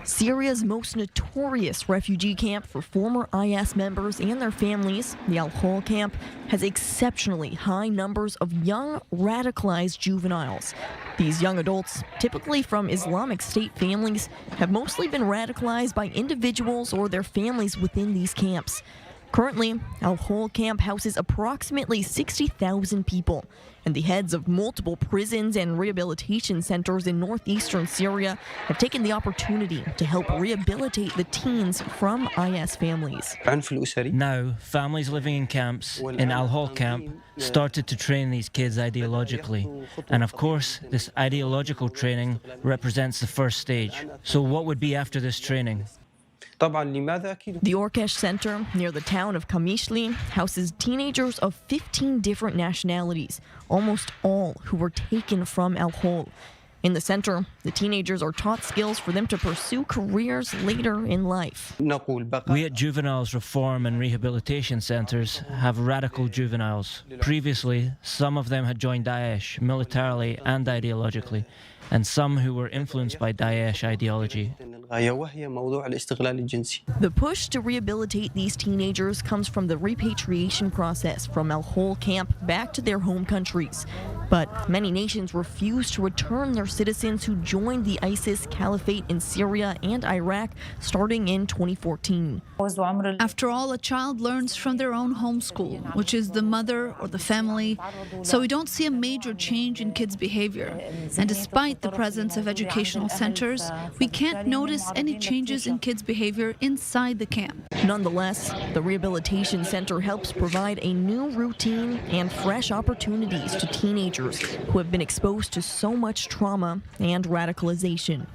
Syria's most notorious refugee camp for former IS members and their families, the Al-Hol camp, has exceptionally high numbers of young, radicalized juveniles. These young adults, typically from Islamic State families, have mostly been radicalized by individuals or their families within these camps. Currently, Al-Hol camp houses approximately 60,000 people, and the heads of multiple prisons and rehabilitation centers in northeastern Syria have taken the opportunity to help rehabilitate the teens from IS families. Now, families living in camps, in Al-Hol camp, started to train these kids ideologically. And of course, this ideological training represents the first stage. So what would be after this training? The Orkesh Center, near the town of Kamishli, houses teenagers of 15 different nationalities, almost all who were taken from Al-Hol. In the center, the teenagers are taught skills for them to pursue careers later in life. We at Juveniles Reform and Rehabilitation Centers have radical juveniles. Previously, some of them had joined Daesh militarily and ideologically, and some who were influenced by Daesh ideology. The push to rehabilitate these teenagers comes from the repatriation process from Al-Hol camp back to their home countries. But many nations refuse to return their citizens who joined the ISIS caliphate in Syria and Iraq starting in 2014. After all, a child learns from their own home school, which is the mother or the family, so we don't see a major change in kids' behavior. And despite the presence of educational centers, we can't notice any changes in kids' behavior inside the camp. Nonetheless, the rehabilitation center helps provide a new routine and fresh opportunities to teenagers who have been exposed to so much trauma and radicalization.